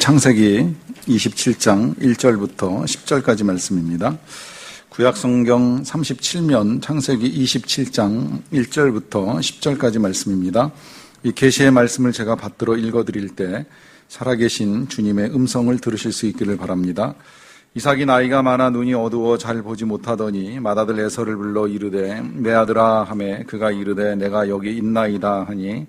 창세기 27장 1절부터 10절까지 말씀입니다. 구약성경 37면 창세기 27장 1절부터 10절까지 말씀입니다. 이 계시의 말씀을 제가 받들어 읽어드릴 때 살아계신 주님의 음성을 들으실 수 있기를 바랍니다. 이삭이 나이가 많아 눈이 어두워 잘 보지 못하더니 맏아들 에서를 불러 이르되 내 아들아 하매 그가 이르되 내가 여기 있나이다 하니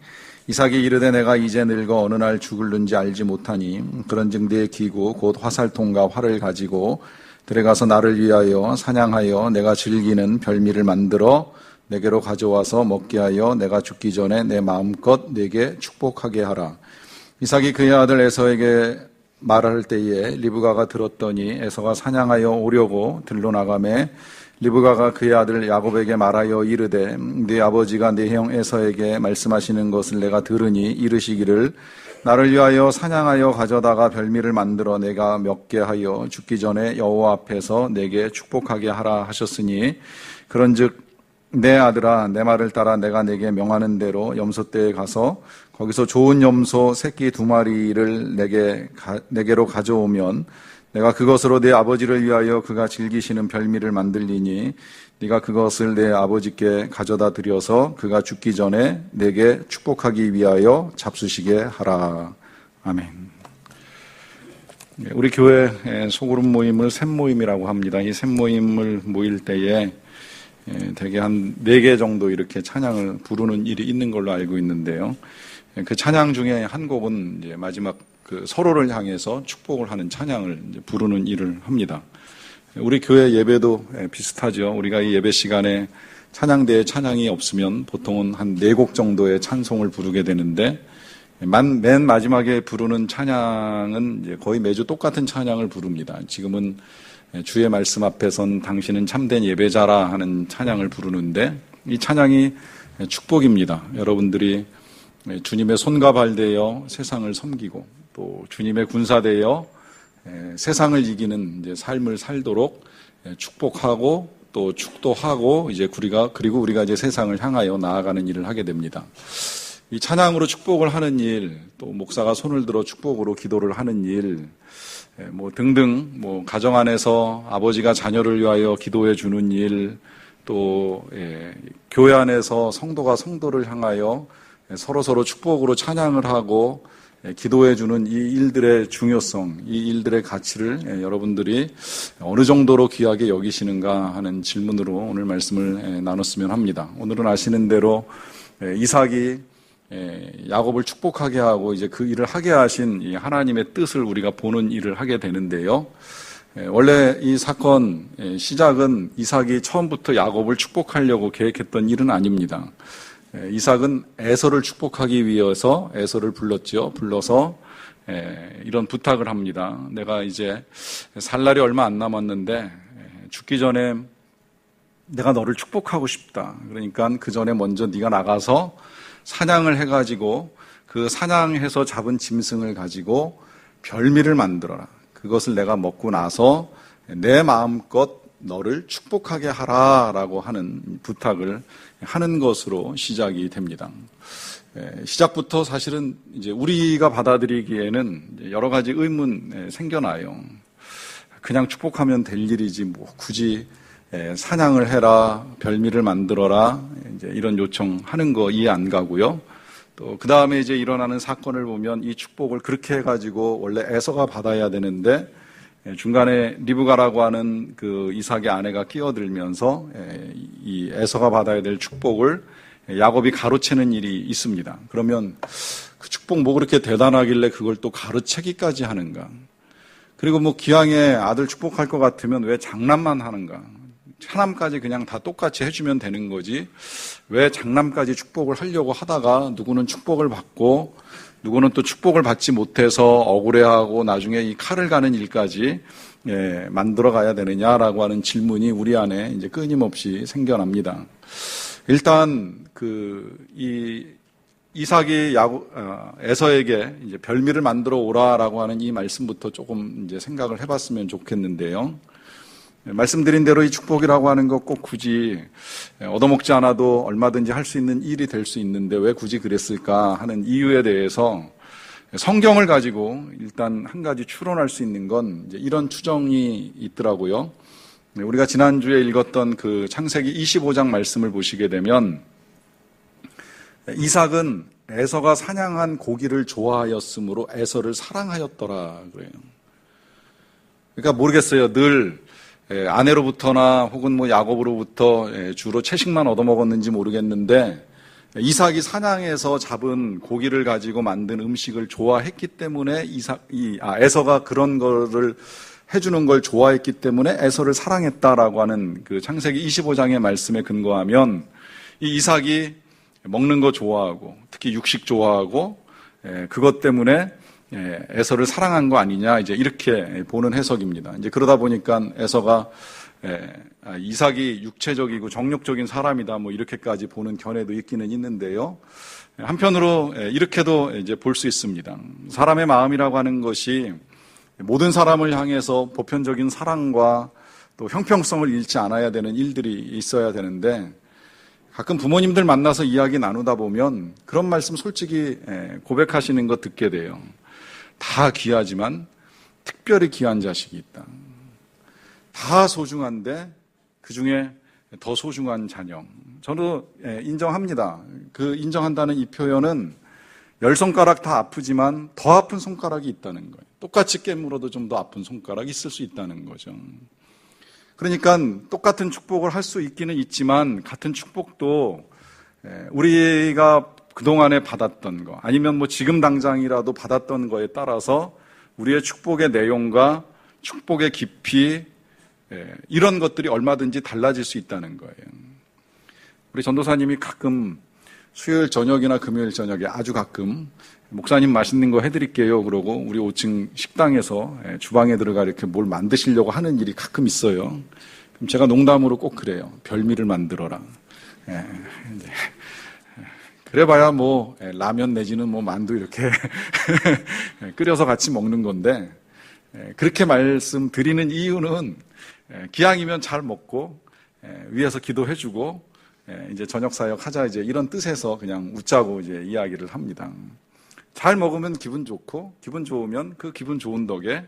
이삭이 이르되 내가 이제 늙어 어느 날 죽을는지 알지 못하니 그런즉 네 기구 곧 화살통과 활을 가지고 들어가서 나를 위하여 사냥하여 내가 즐기는 별미를 만들어 내게로 가져와서 먹게 하여 내가 죽기 전에 내 마음껏 내게 축복하게 하라. 이삭이 그의 아들 에서에게 말할 때에 리브가가 들었더니 에서가 사냥하여 오려고 들로 나가매 리브가가 그의 아들 야곱에게 말하여 이르되 네 아버지가 네 형 에서에게 말씀하시는 것을 내가 들으니 이르시기를 나를 위하여 사냥하여 가져다가 별미를 만들어 내가 먹게 하여 죽기 전에 여호와 앞에서 내게 축복하게 하라 하셨으니 그런즉 내 아들아 내 말을 따라 내가 내게 명하는 대로 염소떼에 가서 거기서 좋은 염소 새끼 2마리를 내게로 가져오면 내가 그것으로 내 아버지를 위하여 그가 즐기시는 별미를 만들리니 네가 그것을 내 아버지께 가져다 드려서 그가 죽기 전에 내게 축복하기 위하여 잡수시게 하라. 아멘. 우리 교회 소그룹 모임을 샘모임이라고 합니다. 이 샘모임을 모일 때에 대개 한 4개 정도 이렇게 찬양을 부르는 일이 있는 걸로 알고 있는데요. 그 찬양 중에 한 곡은 이제 마지막 그 서로를 향해서 축복을 하는 찬양을 이제 부르는 일을 합니다. 우리 교회 예배도 비슷하죠. 우리가 이 예배 시간에 찬양대에 찬양이 없으면 보통은 한 4곡 정도의 찬송을 부르게 되는데 맨 마지막에 부르는 찬양은 이제 거의 매주 똑같은 찬양을 부릅니다. 지금은 주의 말씀 앞에선 당신은 참된 예배자라 하는 찬양을 부르는데 이 찬양이 축복입니다. 여러분들이 주님의 손과 발 되어 세상을 섬기고 또 주님의 군사 되어 세상을 이기는 이제 삶을 살도록 축복하고 또 축도하고 이제 그리고 우리가 이제 세상을 향하여 나아가는 일을 하게 됩니다. 이 찬양으로 축복을 하는 일, 또 목사가 손을 들어 축복으로 기도를 하는 일, 등등 가정 안에서 아버지가 자녀를 위하여 기도해 주는 일, 또 교회 안에서 성도가 성도를 향하여 서로 축복으로 찬양을 하고 기도해 주는 이 일들의 중요성, 이 일들의 가치를 여러분들이 어느 정도로 귀하게 여기시는가 하는 질문으로 오늘 말씀을 나눴으면 합니다. 오늘은 아시는 대로 이삭이 야곱을 축복하게 하고 이제 그 일을 하게 하신 이 하나님의 뜻을 우리가 보는 일을 하게 되는데요. 원래 이 사건 시작은 이삭이 처음부터 야곱을 축복하려고 계획했던 일은 아닙니다. 이삭은 에서를 축복하기 위해서 에서를 불렀죠. 불러서 이런 부탁을 합니다. 내가 이제 살 날이 얼마 안 남았는데 죽기 전에 내가 너를 축복하고 싶다. 그러니까 그 전에 먼저 네가 나가서 사냥을 해가지고 그 사냥해서 잡은 짐승을 가지고 별미를 만들어라. 그것을 내가 먹고 나서 내 마음껏 너를 축복하게 하라라고 하는 부탁을 하는 것으로 시작이 됩니다. 시작부터 사실은 이제 우리가 받아들이기에는 여러 가지 의문 생겨나요. 그냥 축복하면 될 일이지 굳이 사냥을 해라, 별미를 만들어라, 이제 이런 요청하는 거 이해 안 가고요. 또 그 다음에 이제 일어나는 사건을 보면 이 축복을 그렇게 해가지고 원래 에서가 받아야 되는데 중간에 리브가라고 하는 그 이삭의 아내가 끼어들면서 이 에서가 받아야 될 축복을 야곱이 가로채는 일이 있습니다. 그러면 그 축복 그렇게 대단하길래 그걸 또 가로채기까지 하는가? 그리고 기왕에 아들 축복할 것 같으면 왜 장남만 하는가? 차남까지 그냥 다 똑같이 해주면 되는 거지 왜 장남까지 축복을 하려고 하다가 누구는 축복을 받고 누구는 또 축복을 받지 못해서 억울해하고 나중에 이 칼을 가는 일까지 만들어 가야 되느냐라고 하는 질문이 우리 안에 이제 끊임없이 생겨납니다. 일단 이 이삭이 에서에게 이제 별미를 만들어 오라라고 하는 이 말씀부터 조금 이제 생각을 해봤으면 좋겠는데요. 말씀드린 대로 이 축복이라고 하는 것 꼭 굳이 얻어먹지 않아도 얼마든지 할 수 있는 일이 될 수 있는데 왜 굳이 그랬을까 하는 이유에 대해서 성경을 가지고 일단 한 가지 추론할 수 있는 건 이제 이런 추정이 있더라고요. 우리가 지난주에 읽었던 그 창세기 25장 말씀을 보시게 되면 이삭은 에서가 사냥한 고기를 좋아하였으므로 에서를 사랑하였더라 그래요. 그러니까 모르겠어요. 늘 아내로부터나 혹은 뭐 야곱으로부터 주로 채식만 얻어먹었는지 모르겠는데 이삭이 사냥해서 잡은 고기를 가지고 만든 음식을 좋아했기 때문에 에서가 그런 거를 해주는 걸 좋아했기 때문에 에서를 사랑했다라고 하는 그 창세기 25장의 말씀에 근거하면 이 이삭이 먹는 거 좋아하고 특히 육식 좋아하고 그것 때문에 에서를 사랑한 거 아니냐 이제 이렇게 보는 해석입니다. 이제 그러다 보니까 에서가 이삭이 육체적이고 정욕적인 사람이다 뭐 이렇게까지 보는 견해도 있기는 있는데요. 한편으로 이렇게도 이제 볼 수 있습니다. 사람의 마음이라고 하는 것이 모든 사람을 향해서 보편적인 사랑과 또 형평성을 잃지 않아야 되는 일들이 있어야 되는데 가끔 부모님들 만나서 이야기 나누다 보면 그런 말씀 솔직히 고백하시는 거 듣게 돼요. 다 귀하지만 특별히 귀한 자식이 있다. 다 소중한데 그중에 더 소중한 자녀. 저도 인정합니다. 그 인정한다는 이 표현은 10손가락 다 아프지만 더 아픈 손가락이 있다는 거예요. 똑같이 깨물어도 좀 더 아픈 손가락이 있을 수 있다는 거죠. 그러니까 똑같은 축복을 할 수 있기는 있지만 같은 축복도 우리가 그동안에 받았던 거 아니면 뭐 지금 당장이라도 받았던 거에 따라서 우리의 축복의 내용과 축복의 깊이 이런 것들이 얼마든지 달라질 수 있다는 거예요. 우리 전도사님이 가끔 수요일 저녁이나 금요일 저녁에 아주 가끔 목사님 맛있는 거 해드릴게요 그러고 우리 5층 식당에서 주방에 들어가 이렇게 뭘 만드시려고 하는 일이 가끔 있어요. 그럼 제가 농담으로 꼭 그래요. 별미를 만들어라. 그래봐야 뭐 라면 내지는 뭐 만두 이렇게 끓여서 같이 먹는 건데 그렇게 말씀드리는 이유는 기왕이면 잘 먹고 위에서 기도해주고 이제 저녁 사역 하자 이제 이런 뜻에서 그냥 웃자고 이제 이야기를 합니다. 잘 먹으면 기분 좋고 기분 좋으면 그 기분 좋은 덕에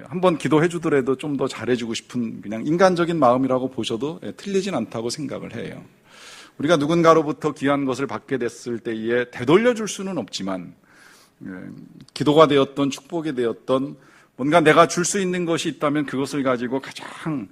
한번 기도해 주더라도 좀 더 잘해주고 싶은 그냥 인간적인 마음이라고 보셔도 틀리진 않다고 생각을 해요. 우리가 누군가로부터 귀한 것을 받게 됐을 때에 되돌려 줄 수는 없지만 기도가 되었던 축복이 되었던 뭔가 내가 줄 수 있는 것이 있다면 그것을 가지고 가장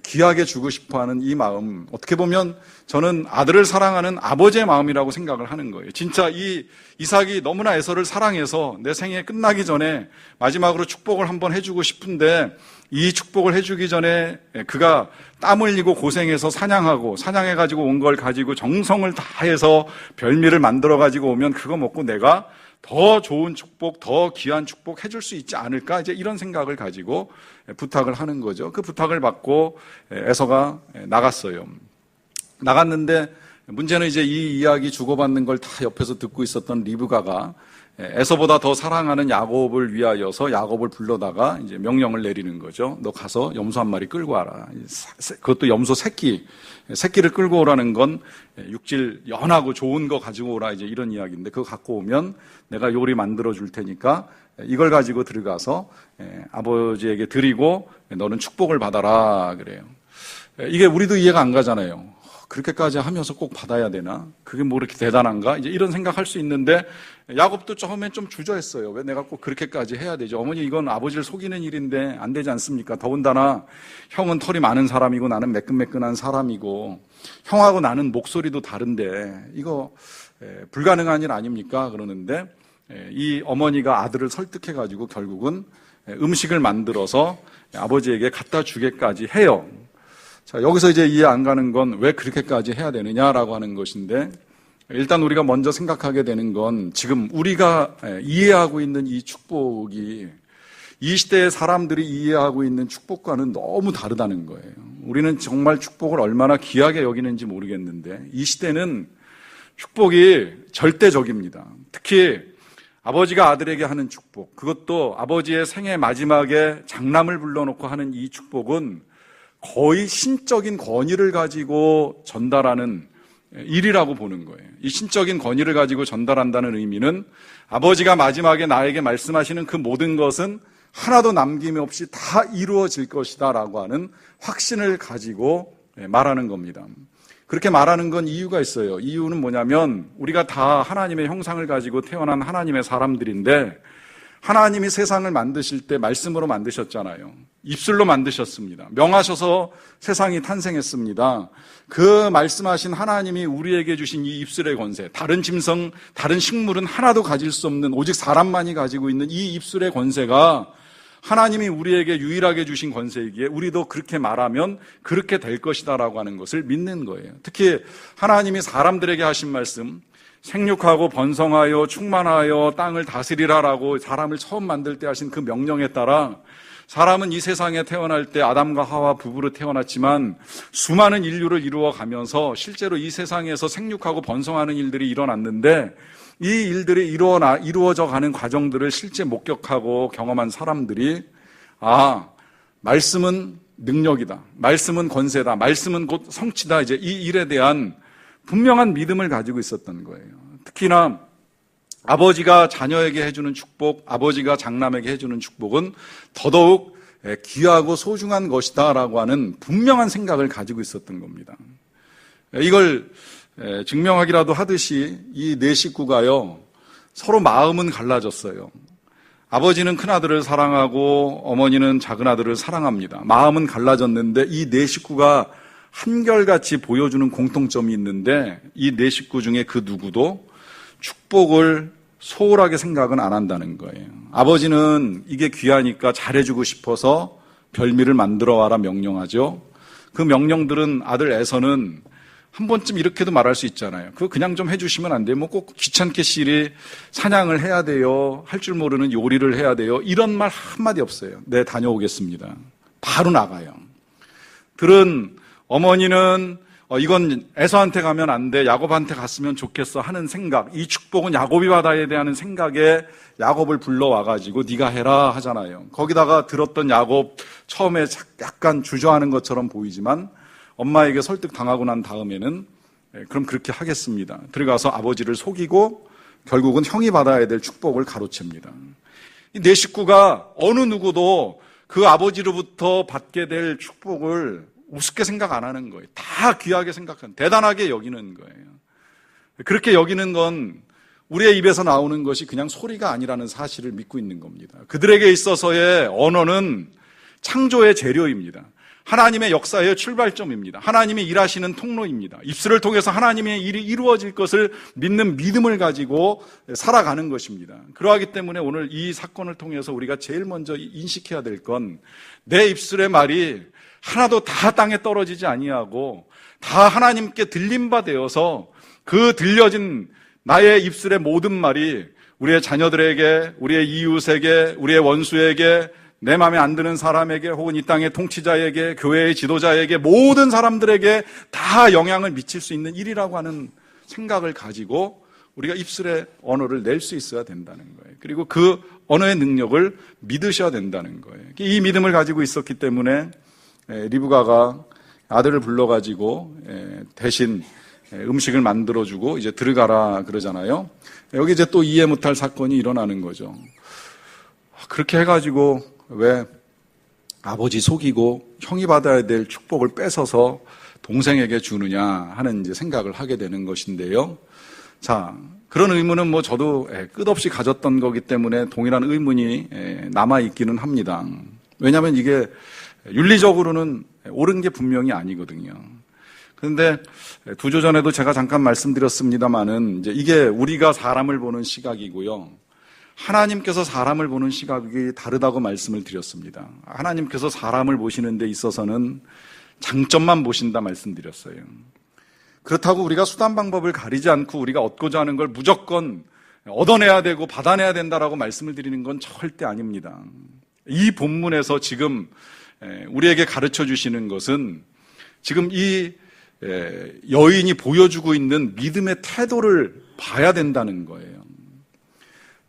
귀하게 주고 싶어하는 이 마음, 어떻게 보면 저는 아들을 사랑하는 아버지의 마음이라고 생각을 하는 거예요. 진짜 이 이삭이 너무나 에서를 사랑해서 내 생애 끝나기 전에 마지막으로 축복을 한번 해주고 싶은데 이 축복을 해주기 전에 그가 땀 흘리고 고생해서 사냥해가지고 온 걸 가지고 정성을 다해서 별미를 만들어가지고 오면 그거 먹고 내가 더 좋은 축복, 더 귀한 축복 해줄 수 있지 않을까? 이제 이런 생각을 가지고 부탁을 하는 거죠. 그 부탁을 받고 에서가 나갔어요. 나갔는데 문제는 이제 이 이야기 주고받는 걸 다 옆에서 듣고 있었던 리브가가 에서보다 더 사랑하는 야곱을 위하여서 야곱을 불러다가 이제 명령을 내리는 거죠. 너 가서 염소 한 마리 끌고 와라. 그것도 염소 새끼를 끌고 오라는 건 육질 연하고 좋은 거 가지고 오라 이제 이런 이야기인데 그거 갖고 오면 내가 요리 만들어 줄 테니까 이걸 가지고 들어가서 아버지에게 드리고 너는 축복을 받아라 그래요. 이게 우리도 이해가 안 가잖아요. 그렇게까지 하면서 꼭 받아야 되나? 그게 뭐 이렇게 대단한가? 이제 이런 생각할 수 있는데 야곱도 처음엔 좀 주저했어요. 왜 내가 꼭 그렇게까지 해야 되죠? 어머니 이건 아버지를 속이는 일인데 안 되지 않습니까? 더군다나 형은 털이 많은 사람이고 나는 매끈매끈한 사람이고 형하고 나는 목소리도 다른데 이거 불가능한 일 아닙니까? 그러는데 이 어머니가 아들을 설득해가지고 결국은 음식을 만들어서 아버지에게 갖다 주게까지 해요. 자, 여기서 이제 이해 안 가는 건 왜 그렇게까지 해야 되느냐라고 하는 것인데 일단 우리가 먼저 생각하게 되는 건 지금 우리가 이해하고 있는 이 축복이 이 시대의 사람들이 이해하고 있는 축복과는 너무 다르다는 거예요. 우리는 정말 축복을 얼마나 귀하게 여기는지 모르겠는데 이 시대는 축복이 절대적입니다. 특히 아버지가 아들에게 하는 축복, 그것도 아버지의 생애 마지막에 장남을 불러놓고 하는 이 축복은 거의 신적인 권위를 가지고 전달하는 일이라고 보는 거예요. 이 신적인 권위를 가지고 전달한다는 의미는 아버지가 마지막에 나에게 말씀하시는 그 모든 것은 하나도 남김이 없이 다 이루어질 것이다 라고 하는 확신을 가지고 말하는 겁니다. 그렇게 말하는 건 이유가 있어요. 이유는 뭐냐면 우리가 다 하나님의 형상을 가지고 태어난 하나님의 사람들인데 하나님이 세상을 만드실 때 말씀으로 만드셨잖아요. 입술로 만드셨습니다. 명하셔서 세상이 탄생했습니다. 그 말씀하신 하나님이 우리에게 주신 이 입술의 권세, 다른 짐승, 다른 식물은 하나도 가질 수 없는 오직 사람만이 가지고 있는 이 입술의 권세가 하나님이 우리에게 유일하게 주신 권세이기에 우리도 그렇게 말하면 그렇게 될 것이다라고 하는 것을 믿는 거예요. 특히 하나님이 사람들에게 하신 말씀, 생육하고 번성하여 충만하여 땅을 다스리라라고 사람을 처음 만들 때 하신 그 명령에 따라 사람은 이 세상에 태어날 때 아담과 하와 부부로 태어났지만 수많은 인류를 이루어가면서 실제로 이 세상에서 생육하고 번성하는 일들이 일어났는데 이 일들이 이루어져 가는 과정들을 실제 목격하고 경험한 사람들이 말씀은 능력이다. 말씀은 권세다. 말씀은 곧 성취다. 이제 이 일에 대한 분명한 믿음을 가지고 있었던 거예요. 특히나 아버지가 자녀에게 해주는 축복, 아버지가 장남에게 해주는 축복은 더더욱 귀하고 소중한 것이다라고 하는 분명한 생각을 가지고 있었던 겁니다. 이걸 증명하기라도 하듯이 이 네 식구가요, 서로 마음은 갈라졌어요. 아버지는 큰아들을 사랑하고 어머니는 작은아들을 사랑합니다. 마음은 갈라졌는데 이 네 식구가 한결같이 보여주는 공통점이 있는데 이 네 식구 중에 그 누구도 축복을 소홀하게 생각은 안 한다는 거예요. 아버지는 이게 귀하니까 잘해주고 싶어서 별미를 만들어 와라 명령하죠. 그 명령들은 아들 에서는 한 번쯤 이렇게도 말할 수 있잖아요. 그거 그냥 좀 해주시면 안 돼요? 뭐 꼭 귀찮게 시리 사냥을 해야 돼요. 할 줄 모르는 요리를 해야 돼요. 이런 말 한마디 없어요. 네, 다녀오겠습니다. 바로 나가요. 들은 어머니는 이건 에서한테 가면 안 돼, 야곱한테 갔으면 좋겠어 하는 생각, 이 축복은 야곱이 받아야 돼 하는 생각에 야곱을 불러와가지고 네가 해라 하잖아요. 거기다가 들었던 야곱 처음에 약간 주저하는 것처럼 보이지만 엄마에게 설득당하고 난 다음에는 그럼 그렇게 하겠습니다. 들어가서 아버지를 속이고 결국은 형이 받아야 될 축복을 가로챕니다. 이 네 식구가 어느 누구도 그 아버지로부터 받게 될 축복을 우습게 생각 안 하는 거예요. 다 귀하게 생각하는, 대단하게 여기는 거예요. 그렇게 여기는 건 우리의 입에서 나오는 것이 그냥 소리가 아니라는 사실을 믿고 있는 겁니다. 그들에게 있어서의 언어는 창조의 재료입니다. 하나님의 역사의 출발점입니다. 하나님이 일하시는 통로입니다. 입술을 통해서 하나님의 일이 이루어질 것을 믿는 믿음을 가지고 살아가는 것입니다. 그러하기 때문에 오늘 이 사건을 통해서 우리가 제일 먼저 인식해야 될 건 내 입술의 말이 하나도 다 땅에 떨어지지 아니하고 다 하나님께 들린 바 되어서 그 들려진 나의 입술의 모든 말이 우리의 자녀들에게, 우리의 이웃에게, 우리의 원수에게, 내 마음에 안 드는 사람에게, 혹은 이 땅의 통치자에게, 교회의 지도자에게, 모든 사람들에게 다 영향을 미칠 수 있는 일이라고 하는 생각을 가지고 우리가 입술의 언어를 낼 수 있어야 된다는 거예요. 그리고 그 언어의 능력을 믿으셔야 된다는 거예요. 이 믿음을 가지고 있었기 때문에 리브가가 아들을 불러가지고 대신 음식을 만들어주고 이제 들어가라 그러잖아요. 여기 이제 또 이해 못할 사건이 일어나는 거죠. 그렇게 해가지고 왜 아버지 속이고 형이 받아야 될 축복을 뺏어서 동생에게 주느냐 하는 이제 생각을 하게 되는 것인데요. 자, 그런 의문은 뭐 저도 끝없이 가졌던 거기 때문에 동일한 의문이 남아있기는 합니다. 왜냐하면 이게 윤리적으로는 옳은 게 분명히 아니거든요. 그런데 두 주 전에도 제가 잠깐 말씀드렸습니다만은 이제 이게 우리가 사람을 보는 시각이고요. 하나님께서 사람을 보는 시각이 다르다고 말씀을 드렸습니다. 하나님께서 사람을 보시는 데 있어서는 장점만 보신다 말씀드렸어요. 그렇다고 우리가 수단 방법을 가리지 않고 우리가 얻고자 하는 걸 무조건 얻어내야 되고 받아내야 된다라고 말씀을 드리는 건 절대 아닙니다. 이 본문에서 지금 우리에게 가르쳐 주시는 것은 지금 이 여인이 보여주고 있는 믿음의 태도를 봐야 된다는 거예요.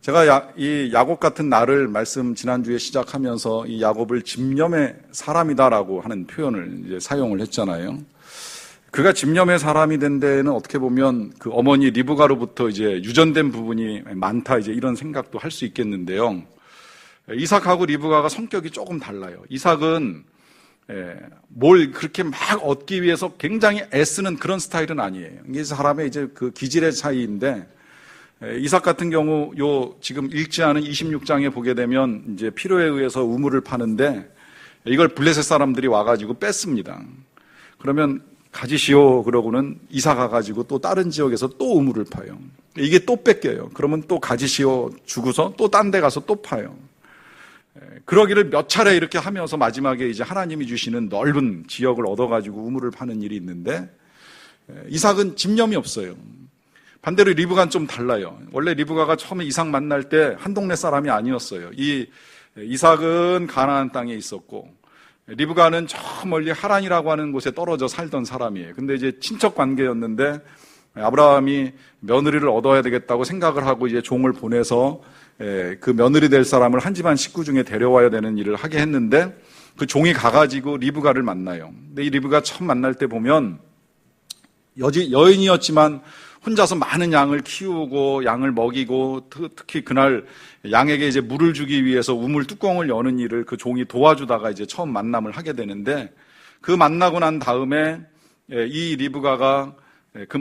제가 이 야곱 같은 나를 말씀 지난주에 시작하면서 이 야곱을 집념의 사람이다라고 하는 표현을 이제 사용을 했잖아요. 그가 집념의 사람이 된 데에는 어떻게 보면 그 어머니 리브가로부터 이제 유전된 부분이 많다, 이제 이런 생각도 할 수 있겠는데요. 이삭하고 리브가가 성격이 조금 달라요. 이삭은 뭘 그렇게 막 얻기 위해서 굉장히 애쓰는 그런 스타일은 아니에요. 이게 사람의 이제 그 기질의 차이인데, 이삭 같은 경우 지금 읽지 않은 26장에 보게 되면 이제 필요에 의해서 우물을 파는데 이걸 블레셋 사람들이 와가지고 뺐습니다. 그러면 가지시오 그러고는 이사 가가지고 또 다른 지역에서 또 우물을 파요. 이게 또 뺏겨요. 그러면 또 가지시오 주고서 또 딴 데 가서 또 파요. 그러기를 몇 차례 이렇게 하면서 마지막에 이제 하나님이 주시는 넓은 지역을 얻어가지고 우물을 파는 일이 있는데, 이삭은 집념이 없어요. 반대로 리브가는 좀 달라요. 원래 리브가가 처음에 이삭 만날 때 한 동네 사람이 아니었어요. 이삭은 가나안 땅에 있었고 리브가는 저 멀리 하란이라고 하는 곳에 떨어져 살던 사람이에요. 근데 이제 친척 관계였는데 아브라함이 며느리를 얻어야 되겠다고 생각을 하고 이제 종을 보내서 그 며느리 될 사람을 한 집안 식구 중에 데려와야 되는 일을 하게 했는데, 그 종이 가가지고 리브가를 만나요. 근데 이 리브가 처음 만날 때 보면 여인이었지만 혼자서 많은 양을 키우고 양을 먹이고, 특히 그날 양에게 이제 물을 주기 위해서 우물 뚜껑을 여는 일을 그 종이 도와주다가 이제 처음 만남을 하게 되는데, 그 만나고 난 다음에 이 리브가가 그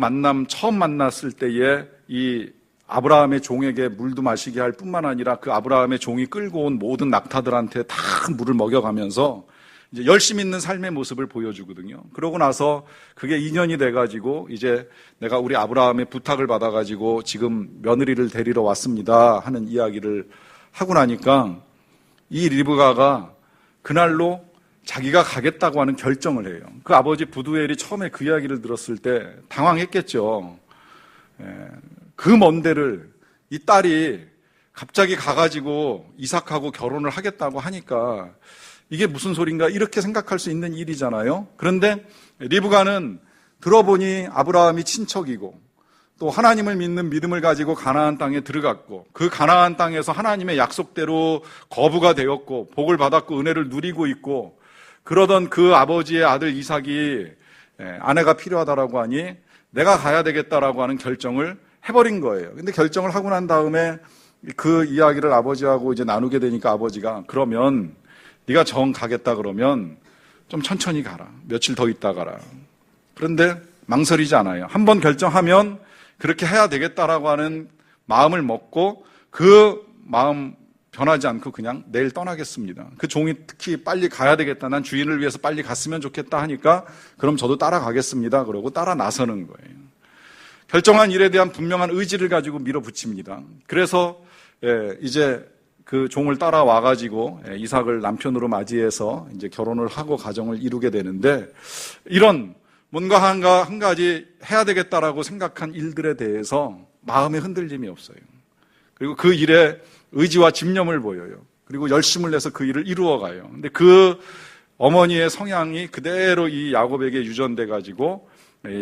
처음 만났을 때에 이 아브라함의 종에게 물도 마시게 할 뿐만 아니라 그 아브라함의 종이 끌고 온 모든 낙타들한테 다 물을 먹여가면서 이제 열심히 있는 삶의 모습을 보여주거든요. 그러고 나서 그게 2년이 돼가지고 이제 내가 우리 아브라함의 부탁을 받아가지고 지금 며느리를 데리러 왔습니다 하는 이야기를 하고 나니까 이 리브가가 그날로 자기가 가겠다고 하는 결정을 해요. 그 아버지 부두엘이 처음에 그 이야기를 들었을 때 당황했겠죠. 그 먼 데를 이 딸이 갑자기 가가지고 이삭하고 결혼을 하겠다고 하니까 이게 무슨 소린가 이렇게 생각할 수 있는 일이잖아요. 그런데 리브가는 들어보니 아브라함이 친척이고 또 하나님을 믿는 믿음을 가지고 가나안 땅에 들어갔고, 그 가나안 땅에서 하나님의 약속대로 거부가 되었고 복을 받았고 은혜를 누리고 있고, 그러던 그 아버지의 아들 이삭이 아내가 필요하다라고 하니 내가 가야 되겠다라고 하는 결정을 해버린 거예요. 근데 결정을 하고 난 다음에 그 이야기를 아버지하고 이제 나누게 되니까 아버지가 그러면 네가 정 가겠다 그러면 좀 천천히 가라. 며칠 더 있다 가라. 그런데 망설이지 않아요. 한번 결정하면 그렇게 해야 되겠다라고 하는 마음을 먹고 그 마음 변하지 않고 그냥 내일 떠나겠습니다. 그 종이 특히 빨리 가야 되겠다. 난 주인을 위해서 빨리 갔으면 좋겠다 하니까 그럼 저도 따라가겠습니다. 그러고 따라 나서는 거예요. 결정한 일에 대한 분명한 의지를 가지고 밀어붙입니다. 그래서 이제 그 종을 따라와가지고 이삭을 남편으로 맞이해서 이제 결혼을 하고 가정을 이루게 되는데, 이런 뭔가 한 가지 해야 되겠다라고 생각한 일들에 대해서 마음의 흔들림이 없어요. 그리고 그 일에 의지와 집념을 보여요. 그리고 열심을 내서 그 일을 이루어가요. 근데 그 어머니의 성향이 그대로 이 야곱에게 유전돼가지고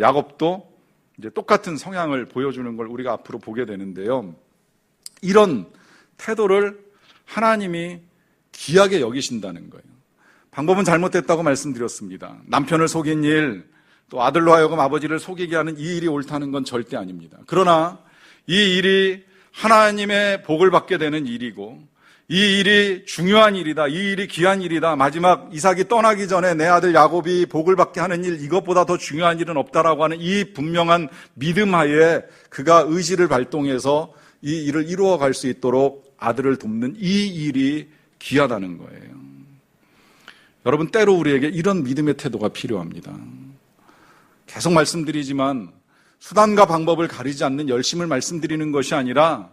야곱도 이제 똑같은 성향을 보여주는 걸 우리가 앞으로 보게 되는데요. 이런 태도를 하나님이 귀하게 여기신다는 거예요. 방법은 잘못됐다고 말씀드렸습니다. 남편을 속인 일, 또 아들로 하여금 아버지를 속이게 하는 이 일이 옳다는 건 절대 아닙니다. 그러나 이 일이 하나님의 복을 받게 되는 일이고, 이 일이 중요한 일이다, 이 일이 귀한 일이다, 마지막 이삭이 떠나기 전에 내 아들 야곱이 복을 받게 하는 일, 이것보다 더 중요한 일은 없다라고 하는 이 분명한 믿음 하에 그가 의지를 발동해서 이 일을 이루어갈 수 있도록 아들을 돕는 이 일이 귀하다는 거예요. 여러분, 때로 우리에게 이런 믿음의 태도가 필요합니다. 계속 말씀드리지만 수단과 방법을 가리지 않는 열심을 말씀드리는 것이 아니라,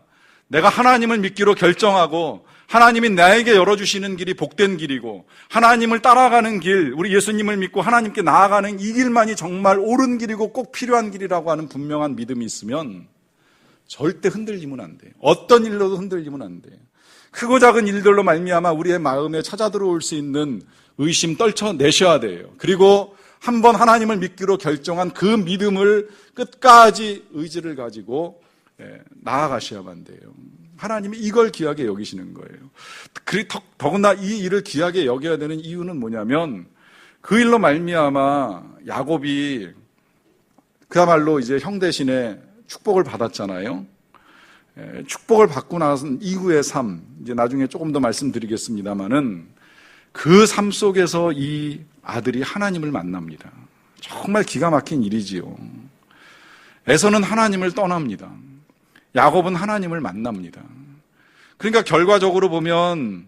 내가 하나님을 믿기로 결정하고 하나님이 나에게 열어주시는 길이 복된 길이고, 하나님을 따라가는 길, 우리 예수님을 믿고 하나님께 나아가는 이 길만이 정말 옳은 길이고 꼭 필요한 길이라고 하는 분명한 믿음이 있으면 절대 흔들리면 안 돼요. 어떤 일로도 흔들리면 안 돼요. 크고 작은 일들로 말미암아 우리의 마음에 찾아들어올 수 있는 의심 떨쳐내셔야 돼요. 그리고 한번 하나님을 믿기로 결정한 그 믿음을 끝까지 의지를 가지고 나아가셔야만 돼요. 하나님이 이걸 귀하게 여기시는 거예요. 더구나 이 일을 귀하게 여겨야 되는 이유는 뭐냐면, 그 일로 말미암아 야곱이 그야말로 이제 형 대신에 축복을 받았잖아요. 축복을 받고 나선 이후의 삶, 이제 나중에 조금 더 말씀드리겠습니다만은 그 삶 속에서 이 아들이 하나님을 만납니다. 정말 기가 막힌 일이지요. 에서는 하나님을 떠납니다. 야곱은 하나님을 만납니다. 그러니까 결과적으로 보면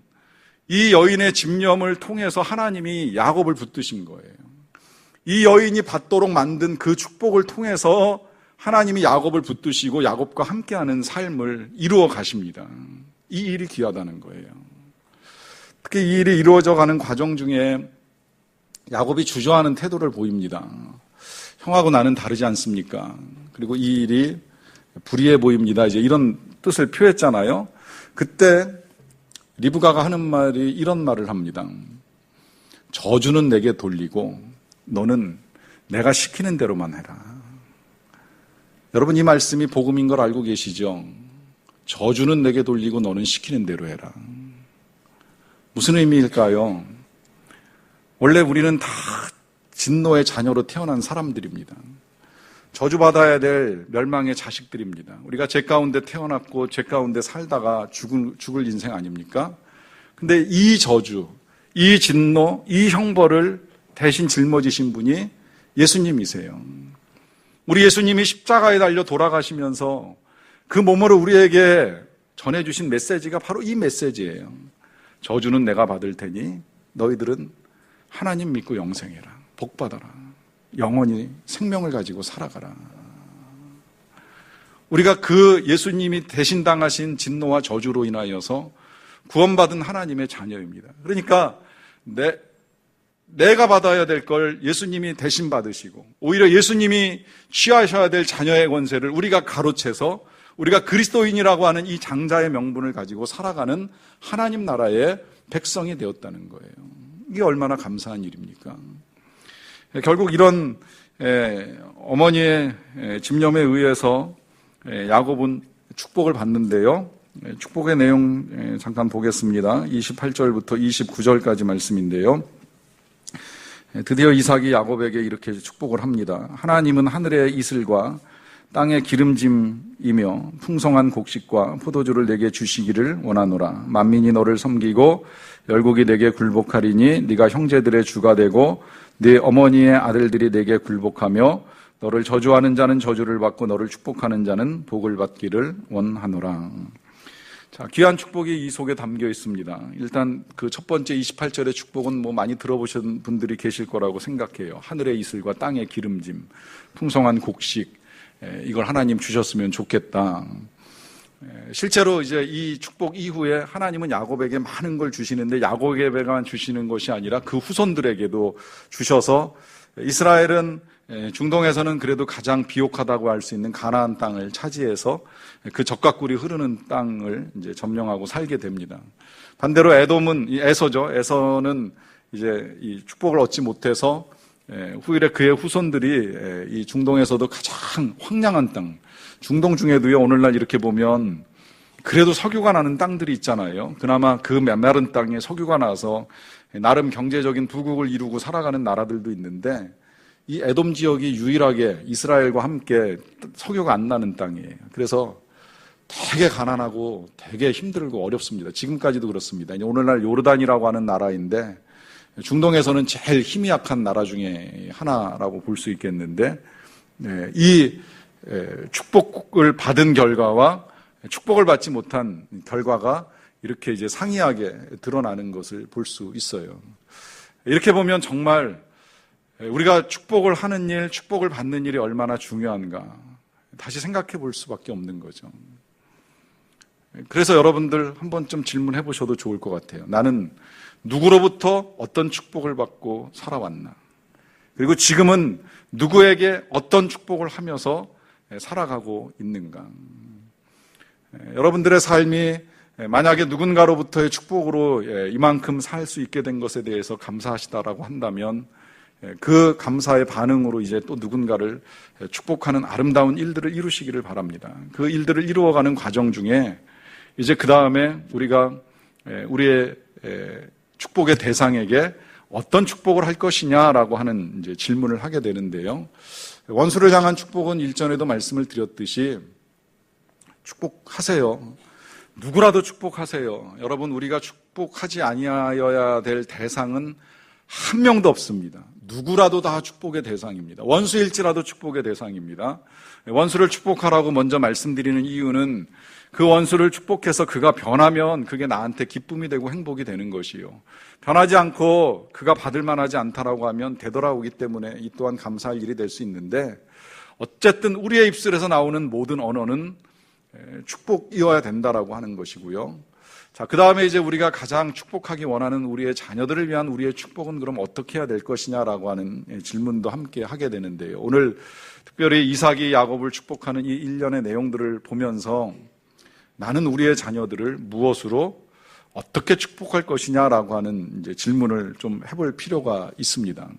이 여인의 집념을 통해서 하나님이 야곱을 붙드신 거예요. 이 여인이 받도록 만든 그 축복을 통해서 하나님이 야곱을 붙드시고 야곱과 함께하는 삶을 이루어 가십니다. 이 일이 귀하다는 거예요. 특히 이 일이 이루어져 가는 과정 중에 야곱이 주저하는 태도를 보입니다. 형하고 나는 다르지 않습니까? 그리고 이 일이 불의해 보입니다. 이제 이런 뜻을 표했잖아요. 그때 리브가가 하는 말이 이런 말을 합니다. 저주는 내게 돌리고 너는 내가 시키는 대로만 해라. 여러분, 이 말씀이 복음인 걸 알고 계시죠? 저주는 내게 돌리고 너는 시키는 대로 해라. 무슨 의미일까요? 원래 우리는 다 진노의 자녀로 태어난 사람들입니다. 저주받아야 될 멸망의 자식들입니다. 우리가 죄 가운데 태어났고 죄 가운데 살다가 죽을 인생 아닙니까? 근데 이 저주, 이 진노, 이 형벌을 대신 짊어지신 분이 예수님이세요. 우리 예수님이 십자가에 달려 돌아가시면서 그 몸으로 우리에게 전해주신 메시지가 바로 이 메시지예요. 저주는 내가 받을 테니 너희들은 하나님 믿고 영생해라. 복 받아라. 영원히 생명을 가지고 살아가라. 우리가 그 예수님이 대신 당하신 진노와 저주로 인하여서 구원받은 하나님의 자녀입니다. 그러니까 내가 받아야 될 걸 예수님이 대신 받으시고 오히려 예수님이 취하셔야 될 자녀의 권세를 우리가 가로채서 우리가 그리스도인이라고 하는 이 장자의 명분을 가지고 살아가는 하나님 나라의 백성이 되었다는 거예요. 이게 얼마나 감사한 일입니까? 결국 이런 어머니의 집념에 의해서 야곱은 축복을 받는데요. 축복의 내용 잠깐 보겠습니다. 28절부터 29절까지 말씀인데요. 드디어 이삭이 야곱에게 이렇게 축복을 합니다. 하나님은 하늘의 이슬과 땅의 기름짐이며 풍성한 곡식과 포도주를 내게 주시기를 원하노라. 만민이 너를 섬기고 열국이 내게 굴복하리니 네가 형제들의 주가 되고 네 어머니의 아들들이 내게 굴복하며 너를 저주하는 자는 저주를 받고 너를 축복하는 자는 복을 받기를 원하노라. 자, 귀한 축복이 이 속에 담겨 있습니다. 일단 그 첫 번째 28절의 축복은 많이 들어보신 분들이 계실 거라고 생각해요. 하늘의 이슬과 땅의 기름짐, 풍성한 곡식, 이걸 하나님 주셨으면 좋겠다. 실제로 이제 이 축복 이후에 하나님은 야곱에게 많은 걸 주시는데 야곱에게만 주시는 것이 아니라 그 후손들에게도 주셔서 이스라엘은 중동에서는 그래도 가장 비옥하다고 할 수 있는 가나안 땅을 차지해서 그 젖과 꿀이 흐르는 땅을 이제 점령하고 살게 됩니다. 반대로 에돔은 에서죠. 에서는 이제 이 축복을 얻지 못해서 후일에 그의 후손들이 이 중동에서도 가장 황량한 땅, 중동 중에도요, 오늘날 이렇게 보면 그래도 석유가 나는 땅들이 있잖아요. 그나마 그 메마른 땅에 석유가 나서 나름 경제적인 부국을 이루고 살아가는 나라들도 있는데 이 에돔 지역이 유일하게 이스라엘과 함께 석유가 안 나는 땅이에요. 그래서 되게 가난하고 되게 힘들고 어렵습니다. 지금까지도 그렇습니다. 오늘날 요르단이라고 하는 나라인데 중동에서는 제일 힘이 약한 나라 중에 하나라고 볼 수 있겠는데 이 축복을 받은 결과와 축복을 받지 못한 결과가 이렇게 이제 상이하게 드러나는 것을 볼 수 있어요. 이렇게 보면 정말 우리가 축복을 하는 일, 축복을 받는 일이 얼마나 중요한가 다시 생각해 볼 수밖에 없는 거죠. 그래서 여러분들 한 번쯤 질문해 보셔도 좋을 것 같아요. 나는 누구로부터 어떤 축복을 받고 살아왔나? 그리고 지금은 누구에게 어떤 축복을 하면서 살아가고 있는가? 여러분들의 삶이 만약에 누군가로부터의 축복으로 이만큼 살 수 있게 된 것에 대해서 감사하시다라고 한다면 그 감사의 반응으로 이제 또 누군가를 축복하는 아름다운 일들을 이루시기를 바랍니다. 그 일들을 이루어가는 과정 중에 이제 그 다음에 우리가 우리의 축복의 대상에게 어떤 축복을 할 것이냐라고 하는 이제 질문을 하게 되는데요. 원수를 향한 축복은 일전에도 말씀을 드렸듯이 축복하세요. 누구라도 축복하세요. 여러분, 우리가 축복하지 아니하여야 될 대상은 한 명도 없습니다. 누구라도 다 축복의 대상입니다. 원수일지라도 축복의 대상입니다. 원수를 축복하라고 먼저 말씀드리는 이유는 그 원수를 축복해서 그가 변하면 그게 나한테 기쁨이 되고 행복이 되는 것이요. 변하지 않고 그가 받을 만하지 않다라고 하면 되돌아오기 때문에 이 또한 감사할 일이 될 수 있는데, 어쨌든 우리의 입술에서 나오는 모든 언어는 축복이어야 된다라고 하는 것이고요. 자, 그 다음에 이제 우리가 가장 축복하기 원하는 우리의 자녀들을 위한 우리의 축복은 그럼 어떻게 해야 될 것이냐라고 하는 질문도 함께 하게 되는데요. 오늘 특별히 이삭이 야곱을 축복하는 이 일련의 내용들을 보면서 나는 우리의 자녀들을 무엇으로 어떻게 축복할 것이냐라고 하는 이제 질문을 좀 해볼 필요가 있습니다.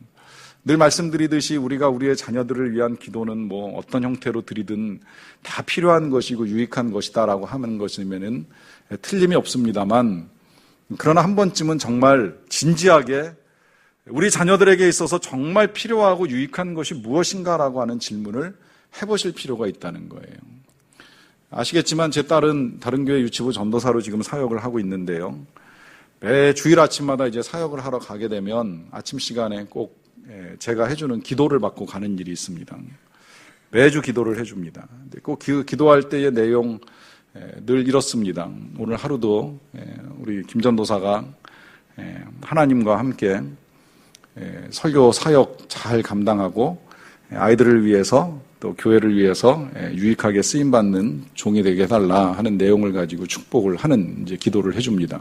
늘 말씀드리듯이 우리가 우리의 자녀들을 위한 기도는 뭐 어떤 형태로 드리든 다 필요한 것이고 유익한 것이다라고 하는 것이면은 틀림이 없습니다만, 그러나 한 번쯤은 정말 진지하게 우리 자녀들에게 있어서 정말 필요하고 유익한 것이 무엇인가라고 하는 질문을 해보실 필요가 있다는 거예요. 아시겠지만 제 딸은 다른 교회 유치부 전도사로 지금 사역을 하고 있는데요. 매 주일 아침마다 이제 사역을 하러 가게 되면 아침 시간에 꼭 제가 해주는 기도를 받고 가는 일이 있습니다. 매주 기도를 해줍니다. 꼭 기도할 때의 내용 늘 이렇습니다. 오늘 하루도 우리 김 전도사가 하나님과 함께 설교 사역 잘 감당하고 아이들을 위해서 또 교회를 위해서 유익하게 쓰임받는 종이 되게 해달라 하는 내용을 가지고 축복을 하는 이제 기도를 해줍니다.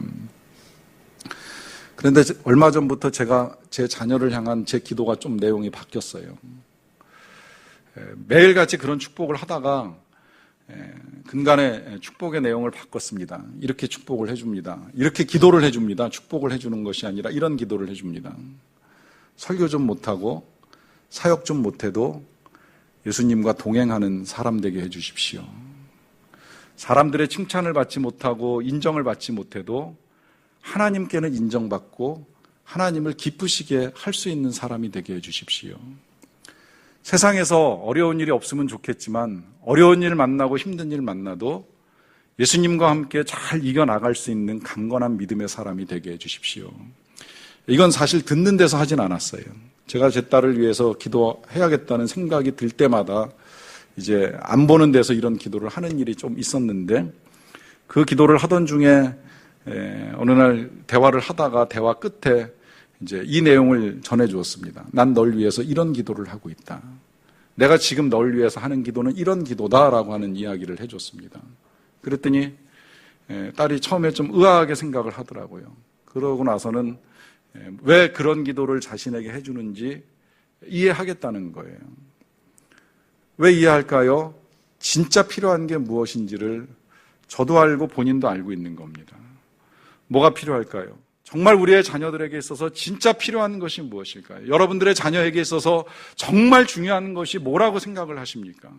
그런데 얼마 전부터 제가 제 자녀를 향한 제 기도가 좀 내용이 바뀌었어요. 매일같이 그런 축복을 하다가 근간에 축복의 내용을 바꿨습니다. 이렇게 축복을 해줍니다. 이렇게 기도를 해줍니다. 축복을 해주는 것이 아니라 이런 기도를 해줍니다. 설교 좀 못하고 사역 좀 못해도 예수님과 동행하는 사람 되게 해주십시오. 사람들의 칭찬을 받지 못하고 인정을 받지 못해도 하나님께는 인정받고 하나님을 기쁘시게 할 수 있는 사람이 되게 해주십시오. 세상에서 어려운 일이 없으면 좋겠지만 어려운 일 만나고 힘든 일 만나도 예수님과 함께 잘 이겨나갈 수 있는 강건한 믿음의 사람이 되게 해주십시오. 이건 사실 듣는 데서 하진 않았어요. 제가 제 딸을 위해서 기도해야겠다는 생각이 들 때마다 이제 안 보는 데서 이런 기도를 하는 일이 좀 있었는데, 그 기도를 하던 중에 어느 날 대화를 하다가 대화 끝에 이제 이 내용을 전해 주었습니다. 난 널 위해서 이런 기도를 하고 있다. 내가 지금 널 위해서 하는 기도는 이런 기도다라고 하는 이야기를 해 줬습니다. 그랬더니 딸이 처음에 좀 의아하게 생각을 하더라고요. 그러고 나서는 왜 그런 기도를 자신에게 해주는지 이해하겠다는 거예요. 왜 이해할까요? 진짜 필요한 게 무엇인지를 저도 알고 본인도 알고 있는 겁니다. 뭐가 필요할까요? 정말 우리의 자녀들에게 있어서 진짜 필요한 것이 무엇일까요? 여러분들의 자녀에게 있어서 정말 중요한 것이 뭐라고 생각을 하십니까?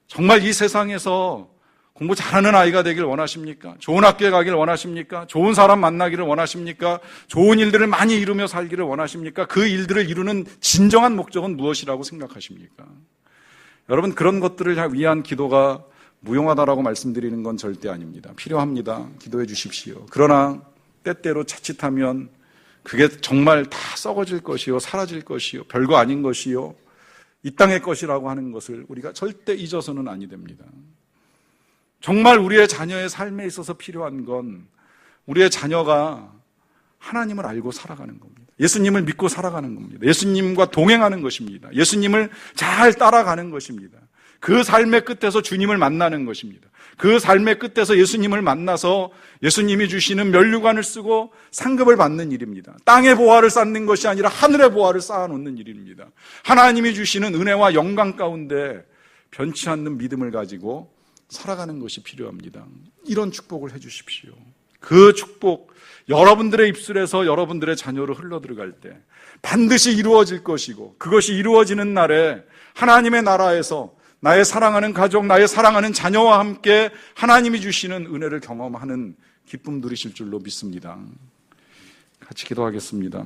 정말 이 세상에서 공부 잘하는 아이가 되길 원하십니까? 좋은 학교에 가길 원하십니까? 좋은 사람 만나기를 원하십니까? 좋은 일들을 많이 이루며 살기를 원하십니까? 그 일들을 이루는 진정한 목적은 무엇이라고 생각하십니까? 여러분, 그런 것들을 위한 기도가 무용하다라고 말씀드리는 건 절대 아닙니다. 필요합니다. 기도해 주십시오. 그러나 때때로 자칫하면 그게 정말 다 썩어질 것이요, 사라질 것이요, 별거 아닌 것이요, 이 땅의 것이라고 하는 것을 우리가 절대 잊어서는 아니 됩니다. 정말 우리의 자녀의 삶에 있어서 필요한 건 우리의 자녀가 하나님을 알고 살아가는 겁니다. 예수님을 믿고 살아가는 겁니다. 예수님과 동행하는 것입니다. 예수님을 잘 따라가는 것입니다. 그 삶의 끝에서 주님을 만나는 것입니다. 그 삶의 끝에서 예수님을 만나서 예수님이 주시는 면류관을 쓰고 상급을 받는 일입니다. 땅의 보화를 쌓는 것이 아니라 하늘의 보화를 쌓아놓는 일입니다. 하나님이 주시는 은혜와 영광 가운데 변치 않는 믿음을 가지고 살아가는 것이 필요합니다. 이런 축복을 해주십시오. 그 축복, 여러분들의 입술에서 여러분들의 자녀로 흘러들어갈 때 반드시 이루어질 것이고, 그것이 이루어지는 날에 하나님의 나라에서 나의 사랑하는 가족, 나의 사랑하는 자녀와 함께 하나님이 주시는 은혜를 경험하는 기쁨 누리실 줄로 믿습니다. 같이 기도하겠습니다.